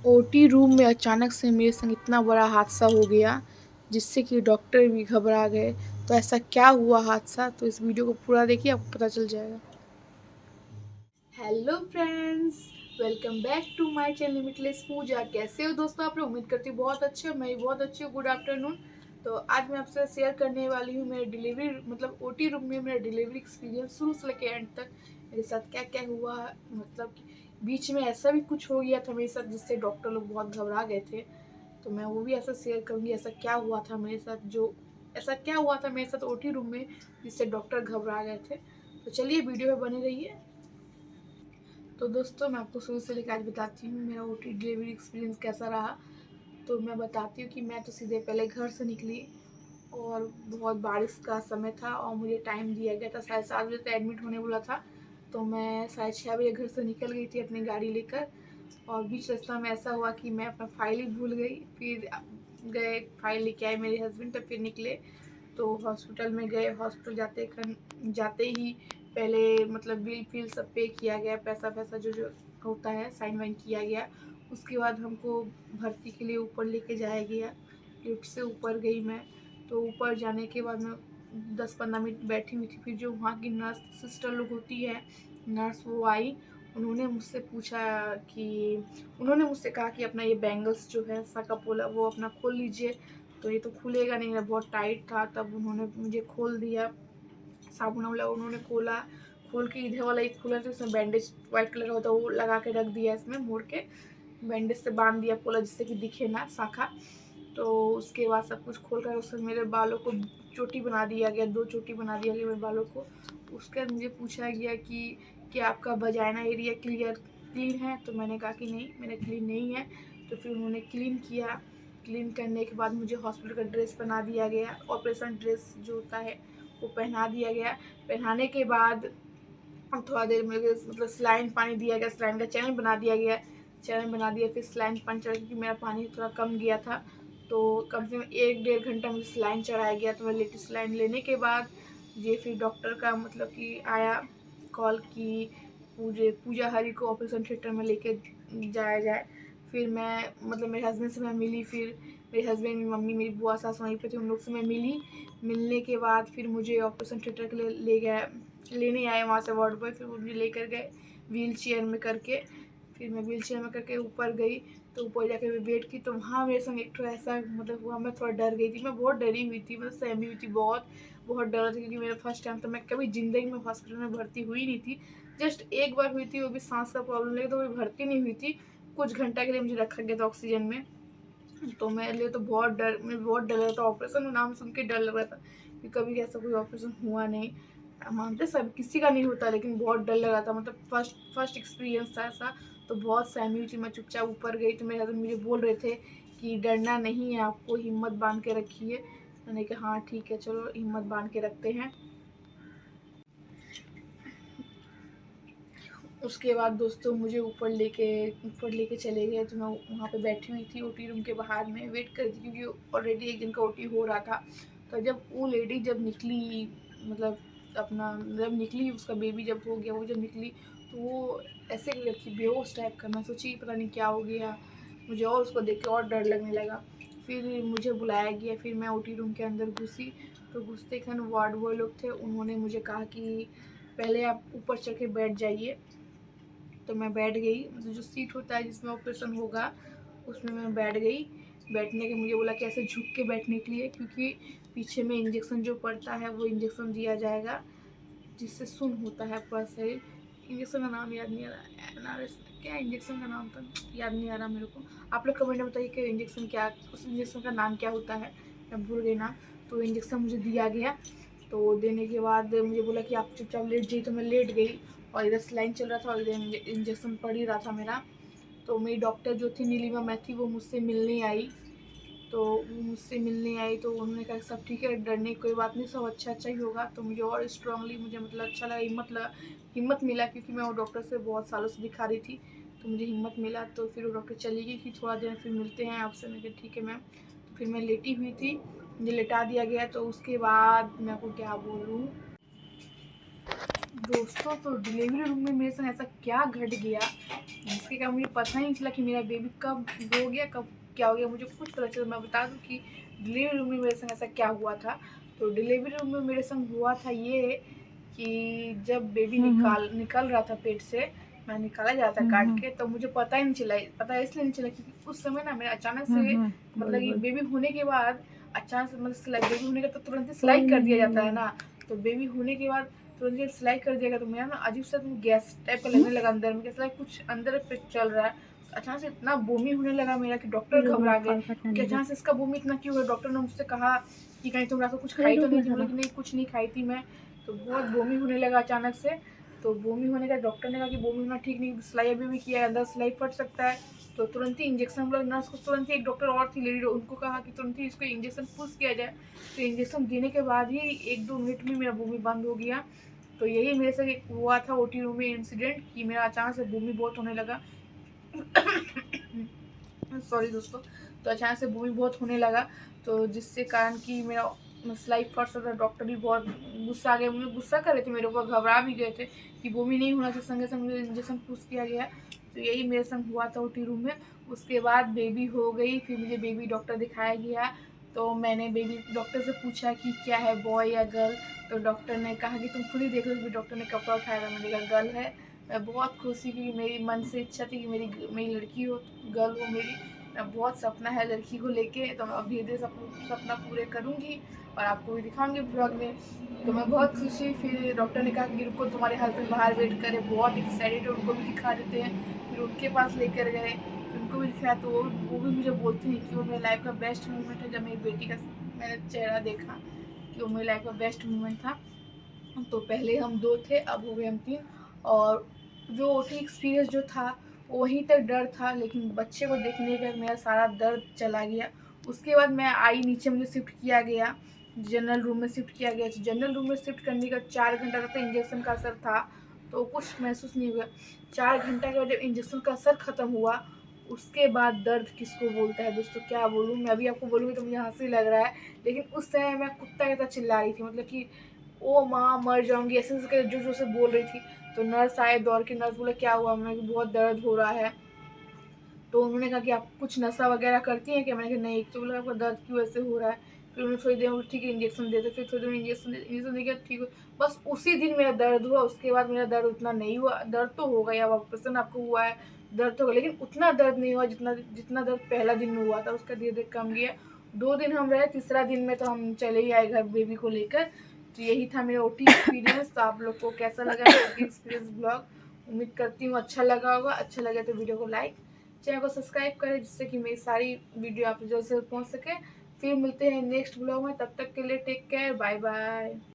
OT room में अचानक से मेरे संग इतना बड़ा हादसा हो गया जिससे कि डॉक्टर भी घबरा गए। तो ऐसा क्या हुआ हादसा, तो इस वीडियो को पूरा देखिए, आपको पता चल जाएगा। Hello friends, welcome back to my channel limitless Pooja. कैसे हो दोस्तों आप लोग? उम्मीद करती हूँ बहुत अच्छे हो। मैं भी बहुत अच्छी हूँ। Good afternoon. तो आज मैं आपसे शेयर करने वाली हूँ मेरे डिलीवरी ओटी रूम में मेरा डिलीवरी एक्सपीरियंस शुरू से लेकर एंड तक मेरे साथ क्या क्या हुआ। मतलब कि बीच में ऐसा भी कुछ हो गया था मेरे साथ जिससे डॉक्टर लोग बहुत घबरा गए थे। तो मैं वो भी ऐसा शेयर करूँगी, ऐसा क्या हुआ था मेरे साथ, ओटी रूम में जिससे डॉक्टर घबरा गए थे। तो चलिए वीडियो में बने रहिए। तो दोस्तों मैं आपको शुरू से लेकर आज बताती हूँ मेरा ओटी डिलीवरी एक्सपीरियंस कैसा रहा। तो मैं बताती हूँ कि मैं तो सीधे पहले घर से निकली और बहुत बारिश का समय था और मुझे टाइम दिया गया था, 7:30 बजे तक एडमिट होने वाला था। तो मैं 6:30 बजे घर से निकल गई थी अपनी गाड़ी लेकर। और बीच रास्ता में ऐसा हुआ कि मैं अपना फाइल ही भूल गई। फिर गए फाइल लेके आए मेरे हस्बैंड, तब फिर निकले। तो हॉस्पिटल में गए। हॉस्पिटल जाते ही पहले मतलब बिल फिल सब पे किया गया, पैसा पैसा जो जो होता है साइन वाइन किया गया। उसके बाद हमको भर्ती के लिए ऊपर लेके जाया गया। लिफ्ट से ऊपर गई मैं। तो ऊपर जाने के बाद मैं 10-15 मिनट बैठी हुई थी। फिर जो वहाँ की नर्स सिस्टर लोग होती है, नर्स वो आई। उन्होंने मुझसे पूछा कि उन्होंने मुझसे कहा कि अपना ये बैंगल्स जो है साकापोला वो अपना खोल लीजिए। तो ये तो खुलेगा नहीं, बहुत टाइट था। तब उन्होंने मुझे खोल दिया। साबुन वाला उन्होंने खोला। खोल के इधर वाला एक खुला था, उसमें बैंडेज वाइट कलर का होता है वो लगा के रख दिया, इसमें मोड़ के बैंडेज से बांध दिया पूरा जिससे कि दिखे ना शाखा। तो उसके बाद सब कुछ खोल कर उसमें मेरे बालों को चोटी बना दिया गया, 2 चोटी बना दिया गया मेरे बालों को। उसके बाद मुझे पूछा गया कि क्या आपका वजाइना एरिया क्लीन है? तो मैंने कहा कि नहीं, मेरा क्लीन नहीं है। तो फिर उन्होंने क्लीन किया। क्लीन करने के बाद मुझे हॉस्पिटल का ड्रेस पहना दिया गया, ऑपरेशन ड्रेस जो होता है वो पहना दिया गया। पहनाने के बाद थोड़ा देर में मतलब सलाइन पानी दिया गया, सलाइन का चैनल बना दिया गया। चैनल बना दिया, फिर सलाइन पानी चढ़ा, क्योंकि मेरा पानी थोड़ा कम गया था। तो कम से कम 1-1.5 घंटा मुझे सलाइन चढ़ाया गया। तो मैं लेटी सलाइन लेने के बाद ये फिर डॉक्टर का मतलब कि आया कॉल की पूजा हरी को ऑपरेशन थिएटर में लेके जाया जाए। फिर मैं मतलब मेरे हस्बैंड से मैं मिली। फिर मेरे हस्बैंड, मेरी मम्मी, मेरी बुआ सास वहीं पे थे, उन लोग से मैं मिली। मिलने के बाद फिर मुझे ऑपरेशन थिएटर के लिए लेने आए वहाँ से वार्ड बॉय। फिर वो मुझे लेकर गए व्हील चेयर में करके। फिर मैं व्हील चेयर में करके ऊपर गई। तो ऊपर जाकर मैं वेट की। तो वहाँ मेरे संग एक तो ऐसा मतलब हुआ, मैं थोड़ा डर गई थी। मैं बहुत डरी हुई थी, मतलब सहमी हुई थी, बहुत बहुत डर थी, क्योंकि मेरा फर्स्ट टाइम था। मैं कभी ज़िंदगी में हॉस्पिटल में भर्ती हुई नहीं थी। जस्ट एक बार हुई थी, वो भी सांस का प्रॉब्लम लेके, तो वो भर्ती नहीं हुई थी। कुछ घंटा के लिए मुझे रखा गया था ऑक्सीजन में। तो मेरे लिए तो मुझे बहुत डर लगा था। ऑपरेशन नाम सुन के डर लग रहा था कि कभी ऐसा कोई ऑपरेशन हुआ नहीं। मानते सब किसी का नहीं होता, लेकिन बहुत डर लगा था। मतलब फर्स्ट फर्स्ट एक्सपीरियंस था ऐसा। तो बहुत सहमी हुई थी। मैं चुपचाप ऊपर गई तो मेरे हस्बैंड मुझे बोल रहे थे कि डरना नहीं है आपको, हिम्मत बांध के रखिए। मैंने कहा हाँ ठीक है, चलो हिम्मत बांध के रखते हैं। उसके बाद दोस्तों मुझे ऊपर लेके चले गए। तो मैं वहाँ पे बैठी हुई थी ओटी रूम के बाहर में वेट कर रही थी, क्योंकि ऑलरेडी एक दिन का ओटी हो रहा था। तो जब वो लेडी जब निकली, मतलब अपना जब निकली, उसका बेबी जब हो गया, वो जब निकली, तो वो ऐसे रखी बेहोश टाइप का। मैं सोची पता नहीं क्या हो गया मुझे, और उसको देख के और डर लगने लगा। फिर मुझे बुलाया गया। फिर मैं ओटी रूम के अंदर घुसी। तो घुसते खन वार्ड बॉय लोग थे, उन्होंने मुझे कहा कि पहले आप ऊपर चढ़ के बैठ जाइए। तो मैं बैठ गई, मतलब जो सीट होता है जिसमें ऑपरेशन होगा उसमें मैं बैठ गई। बैठने के मुझे बोला कि ऐसे झुक के बैठने के लिए, क्योंकि पीछे में इंजेक्शन जो पड़ता है वो इंजेक्शन दिया जाएगा जिससे सुन होता है पूरा शरीर। इंजेक्शन का नाम याद नहीं आ रहा, एनआरएस क्या इंजेक्शन का नाम था, याद नहीं आ रहा मेरे को। आप लोग कमेंट में बताइए कि इंजेक्शन क्या, उस इंजेक्शन का नाम क्या होता है, मैं भूल गई नाम। तो इंजेक्शन मुझे दिया गया। तो देने के बाद मुझे बोला कि आप चुपचाप लेट जाइए। तो मैं लेट गई और इधर सलाइन चल रहा था और इधर इंजेक्शन पड़ ही रहा था मेरा। तो मेरी डॉक्टर जो थी नीलिमा मैथी, वो मुझसे मिलने आई। तो उन्होंने कहा सब ठीक है, डरने की कोई बात नहीं, सब अच्छा अच्छा ही होगा। तो मुझे और स्ट्रांगली मुझे मतलब अच्छा लगा, हिम्मत मिला, क्योंकि मैं वो डॉक्टर से बहुत सालों से दिखा रही थी। तो मुझे हिम्मत मिला। तो फिर वो डॉक्टर चली गई कि थोड़ा देर फिर मिलते हैं आपसे। मैं कहा ठीक है मैम। तो फिर मैं लेटी हुई थी, मुझे लेटा दिया गया। तो उसके बाद मैं आपको क्या बोलूँ, दोस्तों तो डिलीवरी रूम में मेरे साथ ऐसा क्या घट गया जिसके कारण मुझे पता ही नहीं चला कि मेरा बेबी कब हो गया, कब क्या हो गया, मुझे कुछ पता चला। मैं बता दूं कि डिलीवरी रूम में मेरे संग ऐसा क्या हुआ था। तो डिलीवरी रूम में मेरे संग हुआ था ये कि जब बेबी निकल रहा था पेट से, मैं निकाला जा रहा था काट के, तो मुझे पता ही नहीं चला। पता इसलिए नहीं चला क्योंकि उस समय ना मेरा अचानक से मतलब कि बेबी होने के बाद अचानक से मतलब बेबी होने का तो तुरंत ही सिलाई कर दिया जाता है ना। तो बेबी होने के बाद तुरंत ही सिलाई कर दिया गया, तो मेरा ना अजीब सा गैस टाइप का लगने लगा अंदर में, कैसा कुछ अंदर पे चल रहा है। अचानक से इतना बोमी होने लगा मेरा कि डॉक्टर घबरा गए कि अचानक से इसका बोमी इतना क्यों है। डॉक्टर ने मुझसे कहा कि कहीं तुम रात को कुछ खाई तो नहीं थी, बोले कि नहीं कुछ नहीं खाई थी मैं। तो बहुत बोमी होने लगा अचानक से। तो बोमी होने का डॉक्टर ने कहा कि बोमी होना ठीक नहीं, सिलाई अभी भी किया है, अंदर सिलाई फट सकता है। तो तुरंत ही इंजेक्शन, हम लोग नर्स को तुरंत ही, एक डॉक्टर और थी लेडी, उनको कहा कि तुरंत ही इसको इंजेक्शन पुश किया जाए। तो इंजेक्शन देने के बाद ही 1-2 मिनट में मेरा बोमी बंद हो गया। तो यही मेरे से एक हुआ था ओटी रूम में इंसिडेंट कि मेरा अचानक से बोमी बहुत होने लगा। सॉरी दोस्तों। तो अचानक से बोमी बहुत होने लगा, तो जिससे कारण कि मेरा सिलाई फट सकता। डॉक्टर भी बहुत गुस्सा आ गए, मुझे गुस्सा कर रहे थे मेरे ऊपर, घबरा भी गए थे कि बोमी नहीं होना चाहिए, संगे संग मुझे इंजेक्शन पुश किया गया। तो यही मेरे संग हुआ था ओटी रूम में। उसके बाद बेबी हो गई, फिर मुझे बेबी डॉक्टर दिखाया गया। तो मैंने बेबी डॉक्टर से पूछा कि क्या है, बॉय या गर्ल। तो डॉक्टर ने कहा कि तुम खुद ही देख लो। फिर डॉक्टर ने कपड़ा उठाया था, मैंने कहा गर्ल है। मैं बहुत खुशी की, मेरी मन से इच्छा थी कि मेरी लड़की हो, गर्ल हो मेरी। मैं बहुत सपना है लड़की को लेके, तो मैं धीरे धीरे सपना पूरे करूँगी और आपको भी दिखाऊंगी ब्लॉग में। तो मैं बहुत खुशी। फिर डॉक्टर ने कहा कि रुको तुम्हारे हस्बैंड बाहर वेट करे, बहुत एक्साइटेड है, उनको भी दिखा देते हैं। फिर उनके पास लेकर गए, उनको भी दिखाया। तो वो भी मुझे बोलते हैं कि वो मेरी लाइफ का बेस्ट मोमेंट है, जब मेरी बेटी का मैंने चेहरा देखा कि वो मेरी लाइफ का बेस्ट मोमेंट था। तो पहले हम 2 थे, अब हो गए हम 3। और जो ओटी एक्सपीरियंस जो था वहीं तक डर था, लेकिन बच्चे को देखने का मेरा सारा दर्द चला गया। उसके बाद मैं आई नीचे, मुझे शिफ्ट किया गया, जनरल रूम में शिफ्ट किया गया। जनरल रूम में शिफ्ट करने का 4 घंटा तक तो इंजेक्शन का असर था, तो कुछ महसूस नहीं हुआ। 4 घंटा के बाद जब इंजेक्शन का असर ख़त्म हुआ, उसके बाद दर्द किसको बोलता है दोस्तों, क्या बोलूँ मैं। अभी आपको बोलूँगी तो मुझे हंसी लग रहा है, लेकिन उस समय मैं कुत्ता की तरह चिल्ला रही थी, मतलब कि ओ माँ मर जाऊंगी, ऐसे ऐसे जोर जोर से बोल रही थी। तो नर्स आए दौड़ के, नर्स बोला क्या हुआ, मैंने कहा बहुत दर्द हो रहा है। तो उन्होंने कहा कि आप कुछ नशा वगैरह करती हैं क्या, मैंने कहा नहीं। तो बोला आपका दर्द क्यों ऐसे हो रहा है। फिर उन्होंने थोड़ी देर में ठीक है इंजेक्शन देते, फिर थोड़ी देर में इंजेक्शन देके ठीक हो। बस उसी दिन मेरा दर्द हुआ, उसके बाद मेरा दर्द उतना नहीं हुआ। दर्द तो हो गया, अब ऑपरेशन आपको हुआ है, दर्द तो होगा, लेकिन उतना दर्द नहीं हुआ जितना जितना दर्द पहला दिन में हुआ था। उसका धीरे धीरे कम गया। 2 दिन हम रहे, तीसरा दिन में तो हम चले ही आए घर बेबी को लेकर। तो यही था मेरा ओटी एक्सपीरियंस। तो आप लोग को कैसा लगा मेरा ओटी एक्सपीरियंस ब्लॉग, उम्मीद करती हूँ अच्छा लगा होगा। अच्छा लगे तो वीडियो को लाइक, चैनल को सब्सक्राइब करें, जिससे कि मेरी सारी वीडियो आप जल्द से जल्द पहुंच सके। फिर मिलते हैं नेक्स्ट ब्लॉग में, तब तक के लिए टेक केयर, बाय बाय।